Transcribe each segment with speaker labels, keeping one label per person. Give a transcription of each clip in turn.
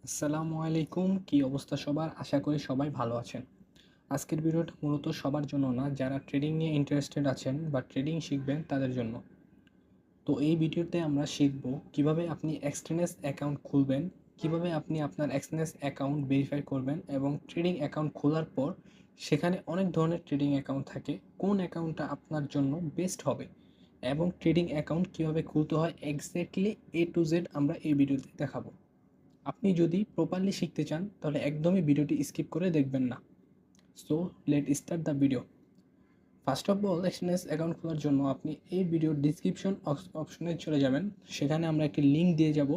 Speaker 1: আসসালামু আলাইকুম, কি অবস্থা সবার? আশা করি সবাই ভালো আছেন। আজকের ভিডিওটা মূলত সবার জন্য না, যারা ট্রেডিং নিয়ে ইন্টারেস্টেড আছেন বা ট্রেডিং শিখবেন তাদের জন্য। তো এই ভিডিওতে আমরা শিখব কিভাবে আপনি এক্সনেস অ্যাকাউন্ট খুলবেন, কিভাবে আপনি আপনার এক্সনেস অ্যাকাউন্ট ভেরিফাই করবেন এবং ট্রেডিং অ্যাকাউন্ট খোলার পর সেখানে অনেক ধরনের ট্রেডিং অ্যাকাউন্ট থাকে, কোন অ্যাকাউন্টটা আপনার জন্য বেস্ট হবে এবং ট্রেডিং অ্যাকাউন্ট কিভাবে খুলতে হয় এক্স্যাক্টলি A to Z আমরা এই ভিডিওতে দেখাবো। আপনি যদি প্রপারলি শিখতে চান তাহলে একদমই ভিডিওটি স্কিপ করে দেখবেন না। So let start the video. First of all Exness account খোলার জন্য আপনি এই ভিডিওর ডিসক্রিপশন অপশনে চলে যাবেন, সেখানে আমরা একটি লিঙ্ক দিয়ে যাব।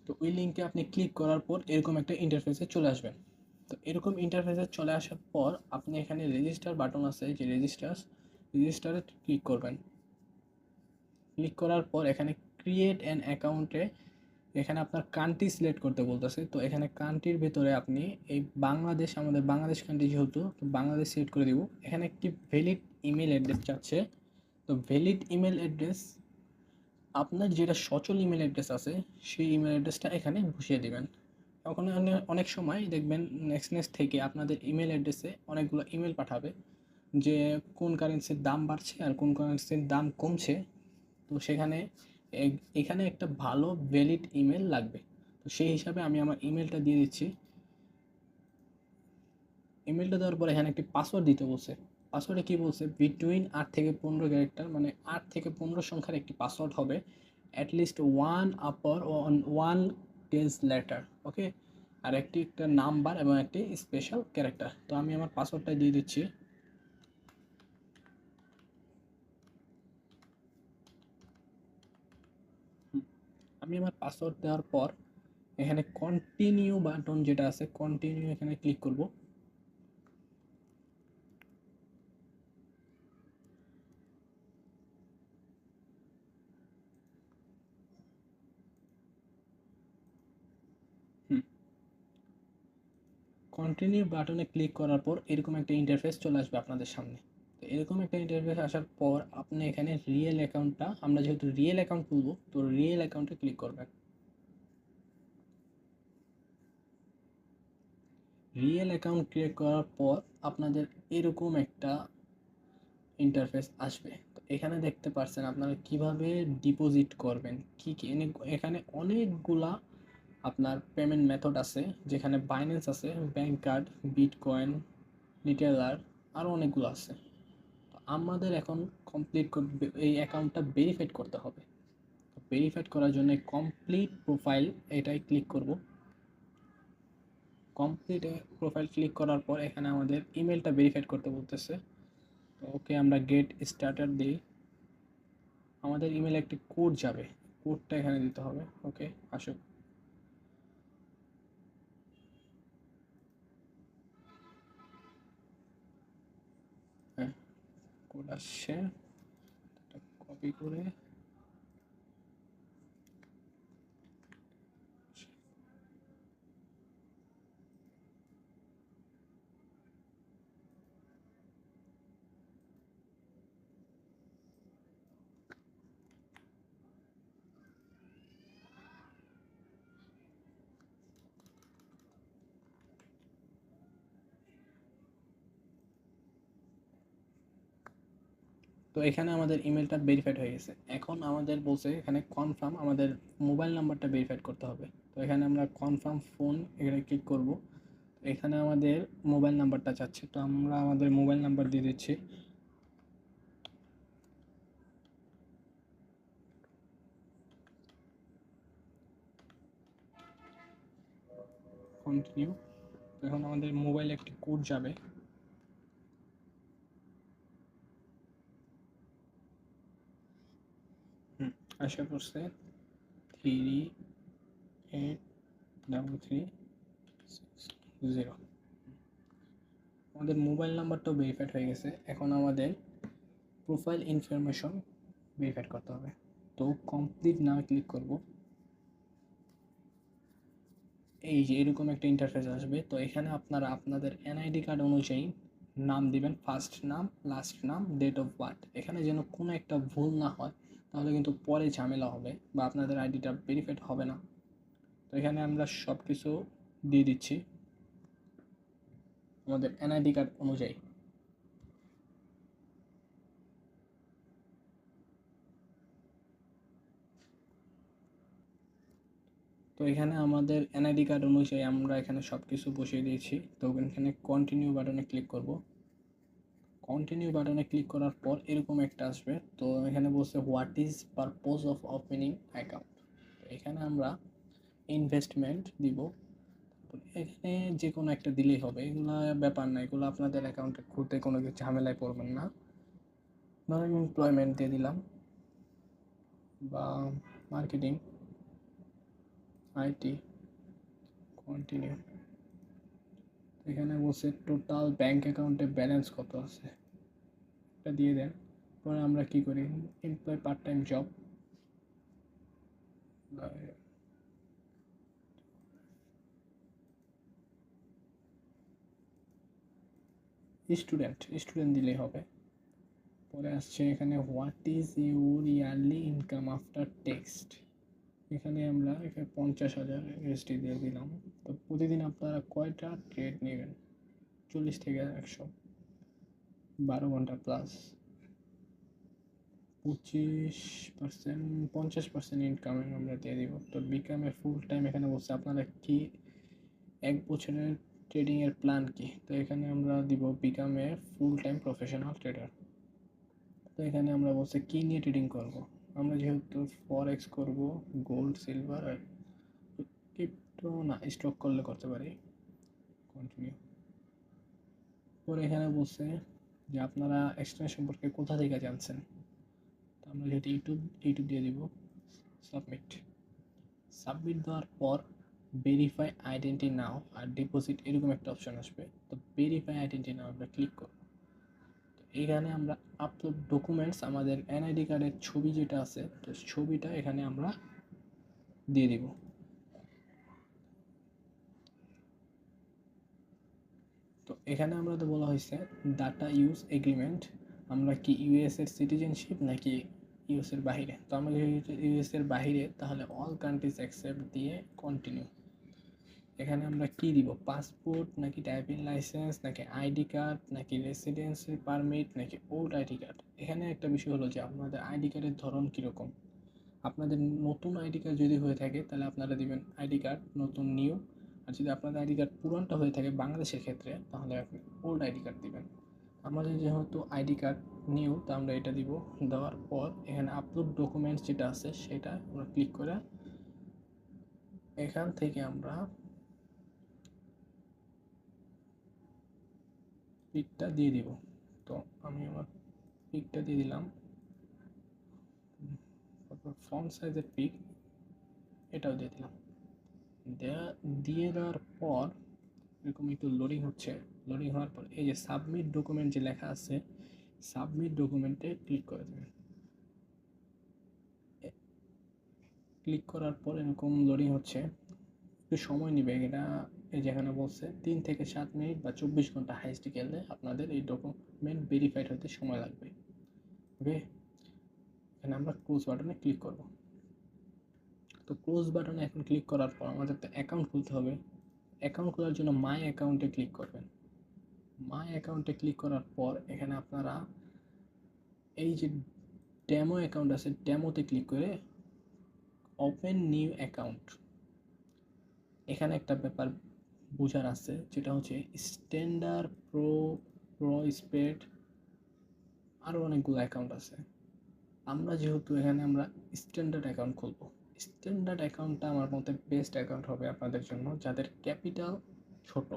Speaker 1: তো ওই লিঙ্কে আপনি ক্লিক করার পর এরকম একটা ইন্টারফেসে চলে আসবেন। তো এরকম ইন্টারফেসে চলে আসার পর আপনি এখানে রেজিস্টার বাটন আছে, যে রেজিস্টারে ক্লিক করবেন। ক্লিক করার পর এখানে ক্রিয়েট অ্যান অ্যাকাউন্টে এখানে আপনার কান্ট্রি সিলেক্ট করতে বলতেছে। তো এখানে কান্ট্রির ভেতরে আপনি এই বাংলাদেশ, আমাদের বাংলাদেশ কান্ট্রি যেহেতু, তো বাংলাদেশ সিলেক্ট করে দিব। এখানে একটি ভ্যালিড ইমেল অ্যাড্রেস চাচ্ছে। তো ভ্যালিড ইমেল অ্যাড্রেস, আপনার যেটা সচল ইমেল অ্যাড্রেস আছে সেই ইমেল অ্যাড্রেসটা এখানে বসিয়ে দিবেন। ওখানে অনেক সময় দেখবেন নেক্সটনেস থেকে আপনাদের ইমেল অ্যাড্রেসে অনেকগুলো ইমেল পাঠাবে যে কোন কারেন্সির দাম বাড়ছে আর কোন কারেন্সির দাম কমছে। তো সেখানে এখানে একটা ভালো ভ্যালিড ইমেল লাগবে। তো সেই হিসাবে আমি আমার ইমেলটা দিয়ে দিচ্ছি। ইমেলটা দেওয়ার পর এখানে একটি পাসওয়ার্ড দিতে বলছে। পাসওয়ার্ডে কী বলছে, বিটুইন 8 থেকে 15 ক্যারেক্টার, মানে 8 থেকে 15 সংখ্যার একটি পাসওয়ার্ড হবে। অ্যাটলিস্ট ওয়ান আপার ও ওয়ান কেস লেটার, ওকে। আর একটা নাম্বার এবং একটি স্পেশাল ক্যারেক্টার। তো আমি আমার পাসওয়ার্ডটা দিয়ে দিচ্ছি। আমি আমার পাসওয়ার্ড দেওয়ার পর এখানে কন্টিনিউ বাটন যেটা আছে, কন্টিনিউ এখানে ক্লিক করব। কন্টিনিউ বাটনে ক্লিক করার পর এরকম একটা ইন্টারফেস চলে আসবে আপনাদের সামনে। তো এরকম একটা ইন্টারফেস আসার পর আপনি এখানে রিয়েল অ্যাকাউন্টটা, আমরা যেহেতু রিয়েল অ্যাকাউন্ট খুলবো তো রিয়েল অ্যাকাউন্টে ক্লিক করবেন। রিয়েল অ্যাকাউন্ট ক্রিয়েট করার পর আপনাদের এরকম একটা ইন্টারফেস আসবে। তো এখানে দেখতে পাচ্ছেন আপনারা কিভাবে ডিপোজিট করবেন, কি কি এখানে অনেকগুলা আপনার পেমেন্ট মেথড আছে, যেখানে বাইন্যান্স আছে, ব্যাংক কার্ড, বিটকয়েন, রিটেলার, আরও অনেকগুলো আছে। তো আমাদের এখন এই অ্যাকাউন্টটা ভেরিফাইড করতে হবে। ভেরিফাইড করার জন্য কমপ্লিট প্রোফাইল এটাই ক্লিক করব। কমপ্লিট প্রোফাইল ক্লিক করার পর এখানে আমাদের ইমেলটা ভেরিফাইড করতে বলতেছে। তো ওকে, আমরা গেট স্টার্টার দিই। আমাদের ইমেলে একটি কোড যাবে, কোডটা এখানে দিতে হবে। ওকে, আসুক। হ্যাঁ, কোড আসছে, কপি করে তো এখানে আমাদের ইমেলটা ভেরিফাইড হয়ে গেছে। এখন আমাদের বলছে এখানে কনফার্ম, আমাদের মোবাইল নাম্বারটা ভেরিফাইড করতে হবে। তো এখানে আমরা কনফার্ম ফোন এখানে ক্লিক করব। এখানে আমাদের মোবাইল নাম্বারটা চাচ্ছে, তো আমরা আমাদের মোবাইল নাম্বার দিয়ে দিচ্ছি। কন্টিনিউ। এখন আমাদের মোবাইলে একটি কোড যাবে। আশা করছে 383360। আমাদের মোবাইল নাম্বারটাও ভেরিফাইড হয়ে গেছে। এখন আমাদের প্রোফাইল ইনফরমেশন ভেরিফাইড করতে হবে। তো কমপ্লিট নাও ক্লিক করব। এই যে এরকম একটা ইন্টারফেস আসবে। তো এখানে আপনারা আপনাদের এনআইডি কার্ড অনুযায়ী নাম দিবেন, ফার্স্ট নাম, লাস্ট নাম, ডেট অফ বার্থ। এখানে যেন কোনো একটা ভুল না হয়, তাহলে কিন্তু পরে ঝামেলা হবে বা আপনাদের আইডিটা ভেরিফাইড হবে না। তো এখানে আমরা সব কিছু দিয়ে দিচ্ছি আমাদের এনআইডি কার্ড অনুযায়ী। তো এখানে আমাদের এনআইডি কার্ড অনুযায়ী আমরা এখানে সব কিছু বসিয়ে দিয়েছি। তো এখানে কন্টিনিউ বাটনে ক্লিক করব। কন্টিনিউ বাটনে ক্লিক করার পর এরকম একটা আসবে। তো এখানে বলছে what is purpose of opening account. এখানে আমরা ইনভেস্টমেন্ট দিব। এখানে যে কোনো একটা দিলেই হবে, এগুলো ব্যাপার না, এগুলো আপনাদের অ্যাকাউন্টে খুলতে কোনো কিছু ঝামেলায় পড়বেন না। ধরেন এমপ্লয়মেন্ট দিয়ে দিলাম, বা মার্কেটিং, আইটি, কন্টিনিউ। এখানে বলছে টোটাল ব্যাংক অ্যাকাউন্টে ব্যালেন্স কত আছে এটা দিয়ে দেন। পরে আমরা কি করি, employ part time job, student দিলেই হবে। পরে আসছে এখানে what is your yearly income after tax. এখানে আমরা এখানে 50,000 USD দিয়ে দিলাম। তো প্রতিদিন আপনারা কয়টা ট্রেড নেবেন, 40 থেকে 100, 12 ঘন্টা প্লাস 25%, 50% ইনকামে আমরা দিয়ে দিব। তো বিকামে ফুল টাইম এখানে বলছে আপনারা কি 1 বছরের ট্রেডিংয়ের প্ল্যান কি। তো এখানে আমরা দিব বিকামে ফুল টাইম প্রফেশনাল ট্রেডার। তো এখানে আমরা বলছি কী নিয়ে ট্রেডিং করব। আমরা যেহেতু ফরেক্স করব, গোল্ড, সিলভার আর ক্রিপ্টো না, স্টক করলে করতে পারি। কন্টিনিউ। পরে এখানে বলছে যে আপনারা এক্সচেঞ্জ সম্পর্কে কোথা থেকে জানছেন। তো আমরা যেহেতু ইউটিউব দিয়ে দিব। সাবমিট দেওয়ার পর ভেরিফাই আইডেন্টি নাও আর ডিপোজিট এরকম একটা অপশন আসবে। তো ভেরিফাই আইডেন্টি নাও আমরা ক্লিক করব। এখানে আমরা আপলোড ডকুমেন্টস, আমাদের এনআইডি কার্ডের ছবি যেটা আছে, তো ছবিটা এখানে আমরা দিয়ে দিব। তো এখানে আমরা তো বলা হয়েছে ডাটা ইউজ এগ্রিমেন্ট, আমরা কি ইউএস এর সিটিজেনশিপ নাকি ইউএস এর বাহিরে। তো আমরা যেহেতু ইউএস এর বাহিরে, তাহলে অল কান্ট্রিজ অ্যাকসেপ্ট দিয়ে কন্টিনিউ। এখানে আমরা কি দিব, পাসপোর্ট নাকি ড্রাইভিং লাইসেন্স নাকি আইডি কার্ড নাকি রেসিডেন্সি পারমিট নাকি ওল্ড আইডি কার্ড। এখানে একটা বিষয় হলো যে আপনাদের আইডি কার্ডের ধরন কীরকম। আপনাদের নতুন আইডি কার্ড যদি হয়ে থাকে তাহলে আপনারা দিবেন আইডি কার্ড নতুন নিউ। আর যদি আপনাদের আইডি কার্ড পুরানটা হয়ে থাকে বাংলাদেশের ক্ষেত্রে, তাহলে আপনি ওল্ড আইডি কার্ড দিবেন। আমাদের যেহেতু আইডি কার্ড নিউ, তো আমরা এটা দিব। দেওয়ার পর এখানে আপলোড ডকুমেন্টস যেটা আছে সেটা আমরা ক্লিক করে এখান থেকে আমরা পিকটা দিয়ে দিব। তো আমি আমার পিকটা দিয়ে দিলাম, তারপর ফন্ট সাইজের পিক এটাও দিয়ে দিলাম। দিয়ে দেওয়ার পর এরকম একটু লোডিং হচ্ছে। লোডিং হওয়ার পর এই যে সাবমিট ডকুমেন্ট যে লেখা আছে, সাবমিট ডকুমেন্টে ক্লিক করে দেবেন। ক্লিক করার পর এরকম লোডিং হচ্ছে, একটু সময় নেবে এটা। এই যেখানে বলছে 3 থেকে 7 মিনিট বা 24 ঘন্টা হাইস্ট গেলে আপনাদের এই ডকুমেন্ট ভেরিফাইড হতে সময় লাগবে। ওকে, এখানে আমরা ক্লোজ বাটনে ক্লিক করব। তো ক্লোজ বাটনে এখন ক্লিক করার পর আমাদের তো অ্যাকাউন্ট খুলতে হবে। অ্যাকাউন্ট খোলার জন্য মাই অ্যাকাউন্টে ক্লিক করবেন। মাই অ্যাকাউন্টে ক্লিক করার পর এখানে আপনারা এই যে ডেমো অ্যাকাউন্ট আছে, ডেমোতে ক্লিক করে ওপেন নিউ অ্যাকাউন্ট। এখানে একটা ব্যাপার বোঝার আছে, যেটা হচ্ছে স্ট্যান্ডার্ড, প্রো স্পেড, আরও অনেকগুলো অ্যাকাউন্ট আছে। আমরা যেহেতু এখানে আমরা স্ট্যান্ডার্ড অ্যাকাউন্ট খুলব। স্ট্যান্ডার্ড অ্যাকাউন্টটা আমার মতে বেস্ট অ্যাকাউন্ট হবে আপনাদের জন্য, যাদের ক্যাপিটাল ছোট,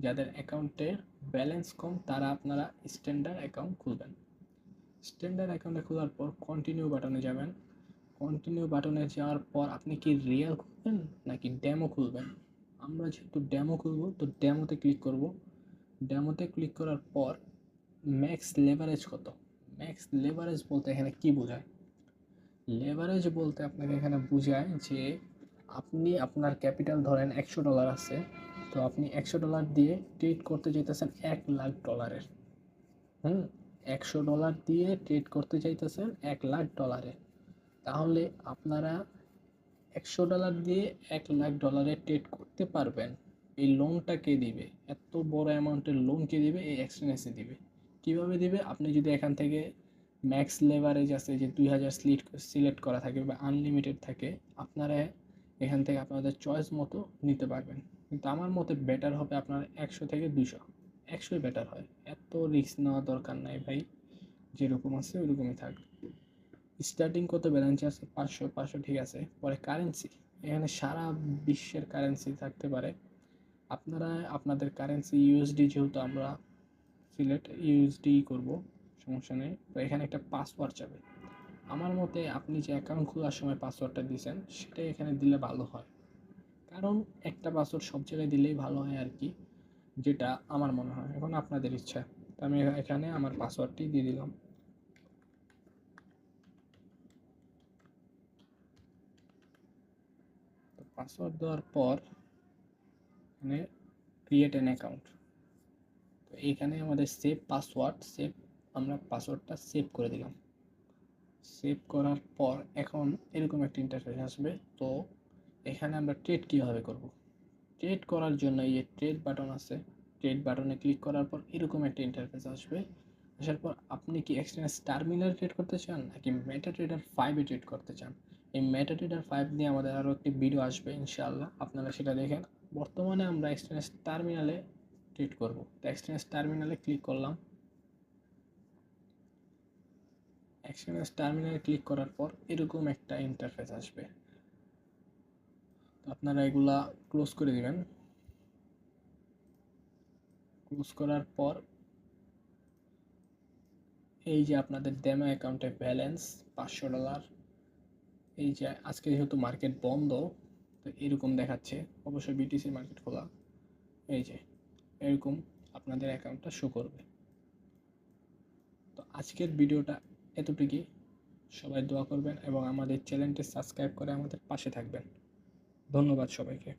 Speaker 1: যাদের অ্যাকাউন্টের ব্যালেন্স কম, তারা আপনারা স্ট্যান্ডার্ড অ্যাকাউন্ট খুলবেন। স্ট্যান্ডার্ড অ্যাকাউন্টে খোলার পর কন্টিনিউ বাটনে যাবেন। কন্টিনিউ বাটনে যাওয়ার পর আপনি কি রিয়েল খুলবেন নাকি ডেমো খুলবেন। আমরা যেহেতু ডেমো খুলব, তো ডেমোতে ক্লিক করব। ডেমোতে ক্লিক করার পর ম্যাক্স লেভারেজ কত। ম্যাক্স লেভারেজ বলতে এখানে কি বোঝায়, লেভারেজ বলতে আপনাকে এখানে বোঝায় যে আপনি আপনার ক্যাপিটাল ধরেন $100 আছে, তো আপনি $100 দিয়ে ট্রেড করতে চাইতেছেন $1,00,000। $100 দিয়ে ট্রেড করতে চাইতেছেন $1,00,000। তাহলে আপনারা $100 দিয়ে $1,00,000 ট্রেড করতে পারবেন। এই লোনটা কে দিবে? এত বড় অ্যামাউন্টের লোন কে দিবে? এই এক্সচেঞ্জে দিবে। কিভাবে দিবে? আপনি যদি এখান থেকে ম্যাক্স লেভারেজ আছে যে 2000 সিলেক্ট করা থাকে বা আনলিমিটেড থাকে, আপনারা এখান থেকে আপনাদের চয়েস মতো নিতে পারবেন। কিন্তু আমার মতে বেটার হবে আপনার 100 থেকে 200, 100ই বেটার হয়। এত রিস্ক নেওয়া দরকার নাই ভাই, যেরকম আছে ওইরকমই থাক। স্টার্টিং কত ব্যালেন্স আছে? 500 ঠিক আছে। পরে কারেন্সি, এখানে সারা বিশ্বের কারেন্সি থাকতে পারে। আপনারা আপনাদের কারেন্সি ইউএসডি, যেহেতু আমরা সিলেক্ট ইউএসডি করব, সমস্যা নেই। তো এখানে একটা পাসওয়ার্ড যাবে। আমার মতে আপনি যে অ্যাকাউন্ট খোলার সময় পাসওয়ার্ডটা দিয়েছেন সেটাই এখানে দিলে ভালো হয়, কারণ একটা পাসওয়ার্ড সব জায়গায় দিলেই ভালো হয় আর কি, যেটা আমার মনে হয়। এখন আপনাদের ইচ্ছা। তো আমি এখানে আমার পাসওয়ার্ডটি দিয়ে দিলাম। তো পাসওয়ার্ড দেওয়ার পর এখানে ক্রিয়েট অ্যান অ্যাকাউন্ট। তো এইখানে আমাদের সেভ পাসওয়ার্ড, আমরা পাসওয়ার্ডটা সেভ করে দিলাম। সেভ করার পর এখন এরকম একটা ইন্টারফেস আসবে। তো এখানে আমরা ট্রেড কীভাবে করব? ট্রেড করার জন্য এই যে ট্রেড বাটন আছে, ট্রেড বাটনে ক্লিক করার পর এরকম একটা ইন্টারফেস আসবে। আসার পর আপনি কি এক্সচেঞ্জ টার্মিনাল ট্রেড করতে চান নাকি মেটাট্রেডার 5-এ ট্রেড করতে চান? এই মেটাট্রেডার 5 নিয়ে আমাদের আরও একটি ভিডিও আসবে ইনশাআল্লাহ, আপনারা সেটা দেখেন। বর্তমানে আমরা এক্সচেঞ্জ টার্মিনালে ট্রেড করব। তো এক্সচেঞ্জ টার্মিনালে ক্লিক করলাম। এক্সচেঞ্জ টার্মিনালে ক্লিক করার পর এরকম একটা ইন্টারফেস আসবে। তো আপনারা এগুলা ক্লোজ করে দিবেন। ক্লোজ করার পর এই যে আপনাদের ডেমো অ্যাকাউন্টে ব্যালেন্স $500। এই যে আজকে যেহেতু মার্কেট বন্ধ, তো এরকম দেখাচ্ছে, অবশ্যই বিটিসি মার্কেট খোলা। এই যে এরকম আপনাদের অ্যাকাউন্টটা শো করবে। তো আজকের ভিডিওটা এতটুকুই। সবাই দোয়া করবেন এবং আমাদের চ্যানেলটি সাবস্ক্রাইব করে আমাদের পাশে থাকবেন। ধন্যবাদ সবাইকে।